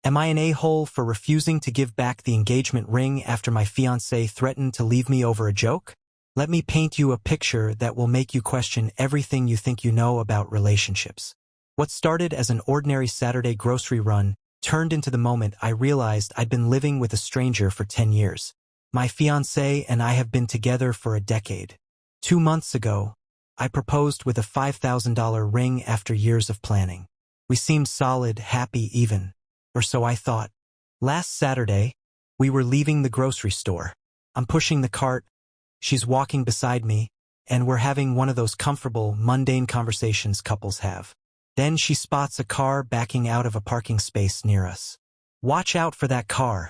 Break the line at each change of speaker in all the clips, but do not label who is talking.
Am I an a-hole for refusing to give back the engagement ring after my fiancé threatened to leave me over a joke? Let me paint you a picture that will make you question everything you think you know about relationships. What started as an ordinary Saturday grocery run turned into the moment I realized I'd been living with a stranger for 10 years. My fiancé and I have been together for a decade. 2 months ago, I proposed with a $5,000 ring after years of planning. We seemed solid, happy, even. Or so I thought. Last Saturday, we were leaving the grocery store. I'm pushing the cart, she's walking beside me, and we're having one of those comfortable, mundane conversations couples have. Then she spots a car backing out of a parking space near us. "Watch out for that car,"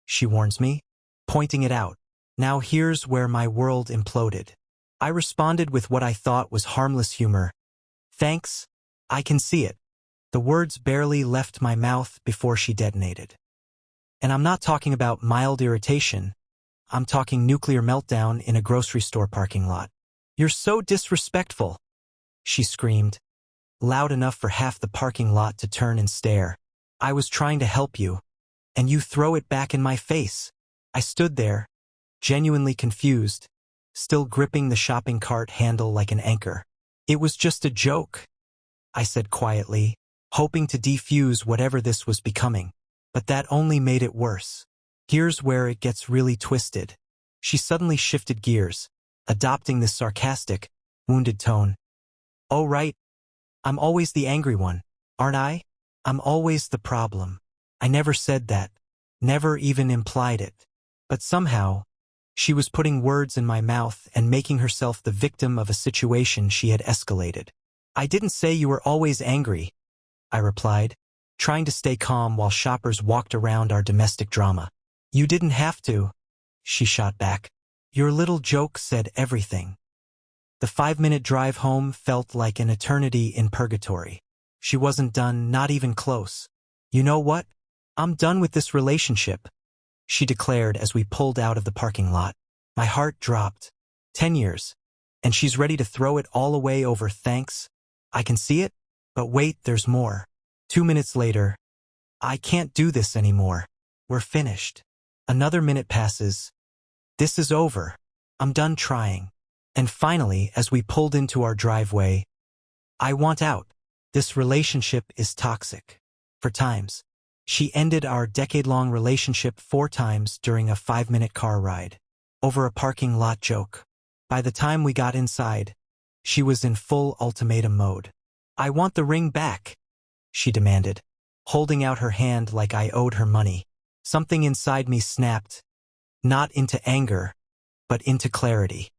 she warns me, pointing it out. Now here's where my world imploded. I responded with what I thought was harmless humor. "Thanks, I can see it." The words barely left my mouth before she detonated. And I'm not talking about mild irritation. I'm talking nuclear meltdown in a grocery store parking lot. "You're so disrespectful," she screamed, loud enough for half the parking lot to turn and stare. "I was trying to help you, and you throw it back in my face." I stood there, genuinely confused, still gripping the shopping cart handle like an anchor. "It was just a joke," I said quietly, hoping to defuse whatever this was becoming. But that only made it worse. Here's where it gets really twisted. She suddenly shifted gears, adopting this sarcastic, wounded tone. "Oh right, I'm always the angry one, aren't I? I'm always the problem. I never said that, never even implied it." But somehow, she was putting words in my mouth and making herself the victim of a situation she had escalated. "I didn't say you were always angry," I replied, trying to stay calm while shoppers walked around our domestic drama. "You didn't have to," she shot back. "Your little joke said everything." The 5-minute drive home felt like an eternity in purgatory. She wasn't done, not even close. "You know what? I'm done with this relationship," she declared as we pulled out of the parking lot. My heart dropped. 10 years. And she's ready to throw it all away over "thanks. I can see it. But wait, there's more." 2 minutes later, "I can't do this anymore. We're finished." Another minute passes. "This is over. I'm done trying." And finally, as we pulled into our driveway, "I want out. This relationship is toxic." For times. She ended our decade-long relationship 4 times during a 5-minute car ride. Over a parking lot joke. By the time we got inside, she was in full ultimatum mode. "I want the ring back," she demanded, holding out her hand like I owed her money. Something inside me snapped, not into anger, but into clarity.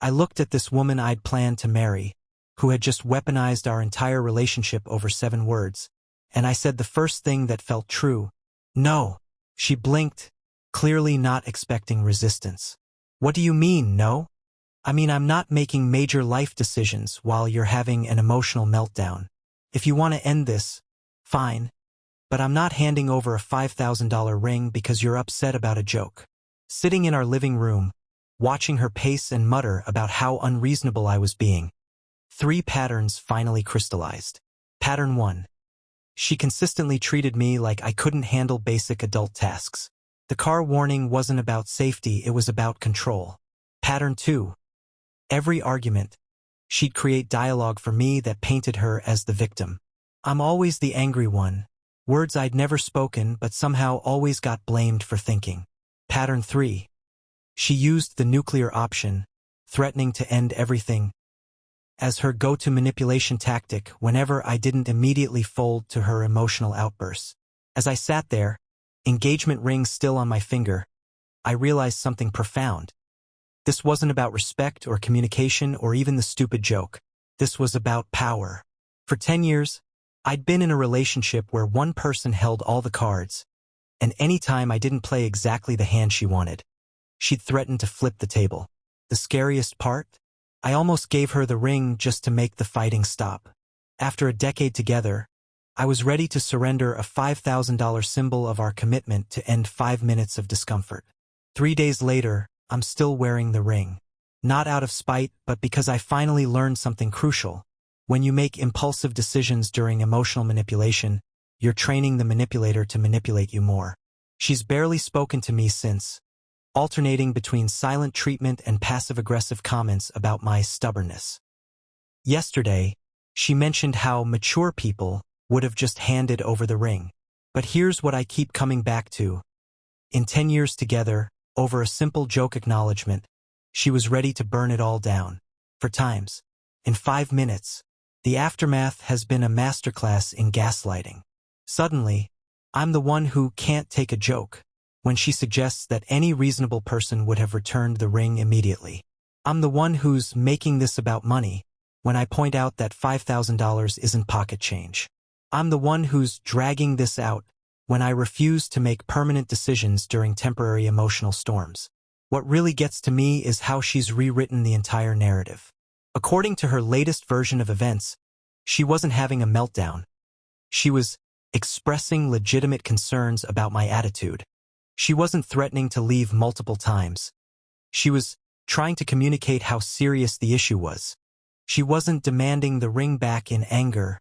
I looked at this woman I'd planned to marry, who had just weaponized our entire relationship over 7 words, and I said the first thing that felt true. "No." She blinked, clearly not expecting resistance. "What do you mean, no?" "I mean, I'm not making major life decisions while you're having an emotional meltdown. If you want to end this, fine. But I'm not handing over a $5,000 ring because you're upset about a joke." Sitting in our living room, watching her pace and mutter about how unreasonable I was being, 3 patterns finally crystallized. Pattern 1. She consistently treated me like I couldn't handle basic adult tasks. The car warning wasn't about safety, it was about control. Pattern 2. Every argument, she'd create dialogue for me that painted her as the victim. I'm always the angry one. Words I'd never spoken but somehow always got blamed for thinking. Pattern 3. She used the nuclear option, threatening to end everything, as her go-to manipulation tactic whenever I didn't immediately fold to her emotional outbursts. As I sat there, engagement ring still on my finger, I realized something profound. This wasn't about respect or communication or even the stupid joke. This was about power. For 10 years, I'd been in a relationship where one person held all the cards, and any time I didn't play exactly the hand she wanted, she'd threaten to flip the table. The scariest part? I almost gave her the ring just to make the fighting stop. After a decade together, I was ready to surrender a $5,000 symbol of our commitment to end 5 minutes of discomfort. 3 days later, I'm still wearing the ring. Not out of spite, but because I finally learned something crucial. When you make impulsive decisions during emotional manipulation, you're training the manipulator to manipulate you more. She's barely spoken to me since, alternating between silent treatment and passive-aggressive comments about my stubbornness. Yesterday, she mentioned how mature people would have just handed over the ring. But here's what I keep coming back to. In 10 years together, over a simple joke acknowledgement, she was ready to burn it all down. For times, in 5 minutes, the aftermath has been a masterclass in gaslighting. Suddenly, I'm the one who can't take a joke when she suggests that any reasonable person would have returned the ring immediately. I'm the one who's making this about money when I point out that $5,000 isn't pocket change. I'm the one who's dragging this out when I refuse to make permanent decisions during temporary emotional storms. What really gets to me is how she's rewritten the entire narrative. According to her latest version of events, she wasn't having a meltdown. She was expressing legitimate concerns about my attitude. She wasn't threatening to leave multiple times. She was trying to communicate how serious the issue was. She wasn't demanding the ring back in anger.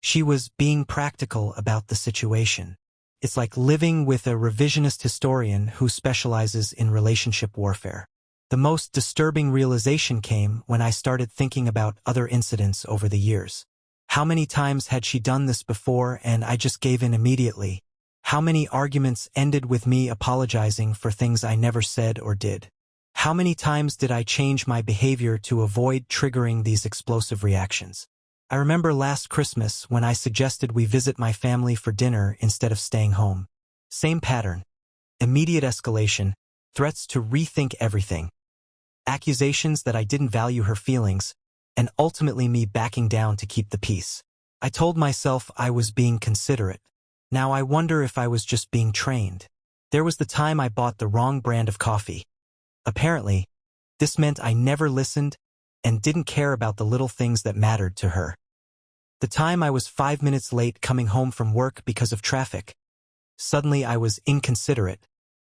She was being practical about the situation. It's like living with a revisionist historian who specializes in relationship warfare. The most disturbing realization came when I started thinking about other incidents over the years. How many times had she done this before and I just gave in immediately? How many arguments ended with me apologizing for things I never said or did? How many times did I change my behavior to avoid triggering these explosive reactions? I remember last Christmas when I suggested we visit my family for dinner instead of staying home. Same pattern. Immediate escalation, threats to rethink everything, accusations that I didn't value her feelings, and ultimately me backing down to keep the peace. I told myself I was being considerate. Now I wonder if I was just being trained. There was the time I bought the wrong brand of coffee. Apparently, this meant I never listened and didn't care about the little things that mattered to her. The time I was 5 minutes late coming home from work because of traffic. Suddenly I was inconsiderate,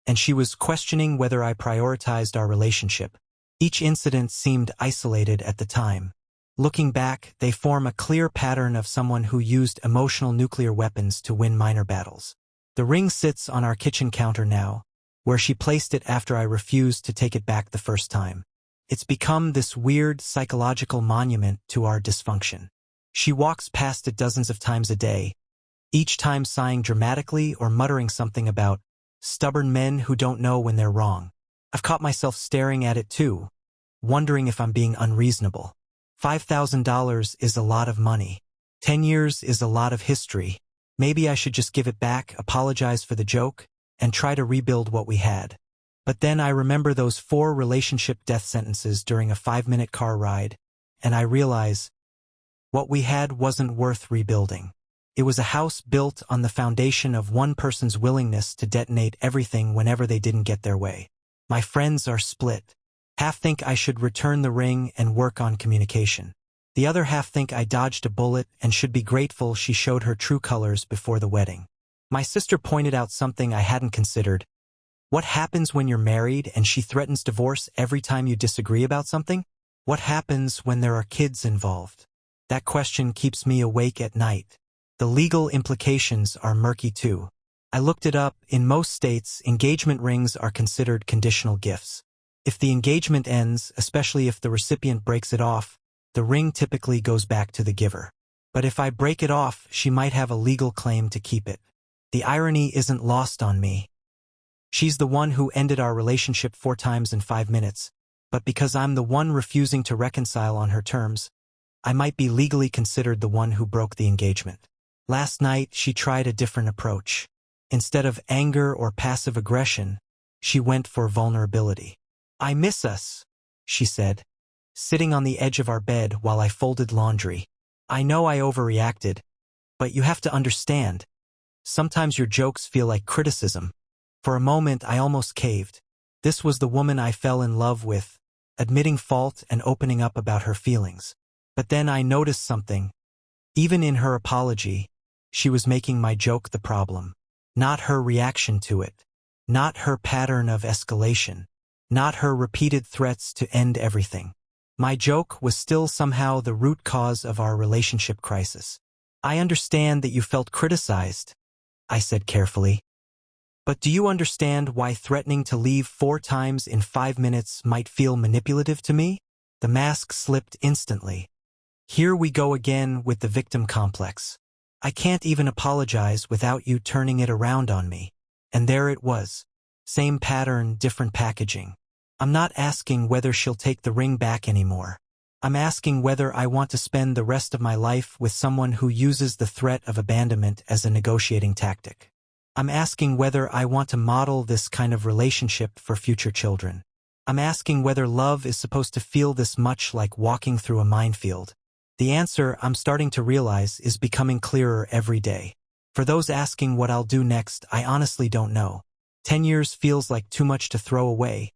and she was questioning whether I prioritized our relationship. Each incident seemed isolated at the time. Looking back, they form a clear pattern of someone who used emotional nuclear weapons to win minor battles. The ring sits on our kitchen counter now, where she placed it after I refused to take it back the first time. It's become this weird psychological monument to our dysfunction. She walks past it dozens of times a day, each time sighing dramatically or muttering something about stubborn men who don't know when they're wrong. I've caught myself staring at it too, wondering if I'm being unreasonable. $5,000 is a lot of money. 10 years is a lot of history. Maybe I should just give it back, apologize for the joke, and try to rebuild what we had. But then I remember those 4 relationship death sentences during a 5-minute car ride, and I realize what we had wasn't worth rebuilding. It was a house built on the foundation of one person's willingness to detonate everything whenever they didn't get their way. My friends are split. Half think I should return the ring and work on communication. The other half think I dodged a bullet and should be grateful she showed her true colors before the wedding. My sister pointed out something I hadn't considered. What happens when you're married and she threatens divorce every time you disagree about something? What happens when there are kids involved? That question keeps me awake at night. The legal implications are murky too. I looked it up. In most states, engagement rings are considered conditional gifts. If the engagement ends, especially if the recipient breaks it off, the ring typically goes back to the giver. But if I break it off, she might have a legal claim to keep it. The irony isn't lost on me. She's the one who ended our relationship 4 times in 5 minutes, but because I'm the one refusing to reconcile on her terms, I might be legally considered the one who broke the engagement. Last night, she tried a different approach. Instead of anger or passive aggression, she went for vulnerability. "I miss us," she said, sitting on the edge of our bed while I folded laundry. "I know I overreacted, but you have to understand. Sometimes your jokes feel like criticism." For a moment, I almost caved. This was the woman I fell in love with, admitting fault and opening up about her feelings. But then I noticed something. Even in her apology, she was making my joke the problem. Not her reaction to it. Not her pattern of escalation. Not her repeated threats to end everything. My joke was still somehow the root cause of our relationship crisis. I understand that you felt criticized, I said carefully. But do you understand why threatening to leave 4 times in 5 minutes might feel manipulative to me? The mask slipped instantly. Here we go again with the victim complex. I can't even apologize without you turning it around on me. And there it was. Same pattern, different packaging. I'm not asking whether she'll take the ring back anymore. I'm asking whether I want to spend the rest of my life with someone who uses the threat of abandonment as a negotiating tactic. I'm asking whether I want to model this kind of relationship for future children. I'm asking whether love is supposed to feel this much like walking through a minefield. The answer, I'm starting to realize, is becoming clearer every day. For those asking what I'll do next, I honestly don't know. 10 years feels like too much to throw away,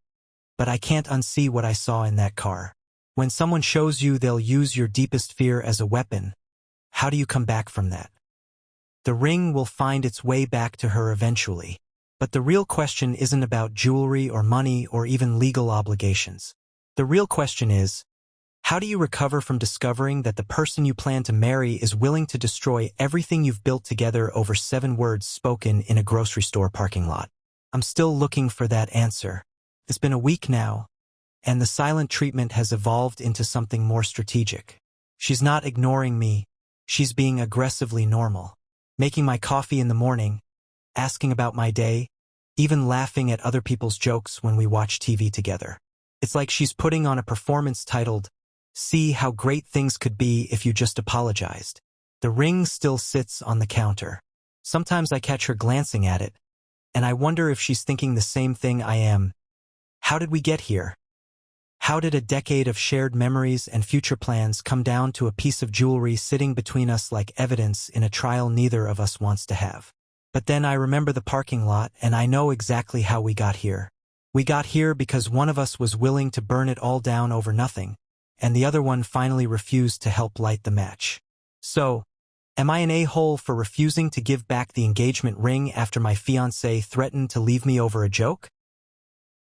but I can't unsee what I saw in that car. When someone shows you they'll use your deepest fear as a weapon, how do you come back from that? The ring will find its way back to her eventually. But the real question isn't about jewelry or money or even legal obligations. The real question is, how do you recover from discovering that the person you plan to marry is willing to destroy everything you've built together over 7 words spoken in a grocery store parking lot? I'm still looking for that answer. It's been a week now, and the silent treatment has evolved into something more strategic. She's not ignoring me. She's being aggressively normal. Making my coffee in the morning, asking about my day, even laughing at other people's jokes when we watch TV together. It's like she's putting on a performance titled, "See how great things could be if you just apologized." The ring still sits on the counter. Sometimes I catch her glancing at it, and I wonder if she's thinking the same thing I am. How did we get here? How did a decade of shared memories and future plans come down to a piece of jewelry sitting between us like evidence in a trial neither of us wants to have? But then I remember the parking lot, and I know exactly how we got here. We got here because one of us was willing to burn it all down over nothing, and the other one finally refused to help light the match. So, am I an a-hole for refusing to give back the engagement ring after my fiancé threatened to leave me over a joke?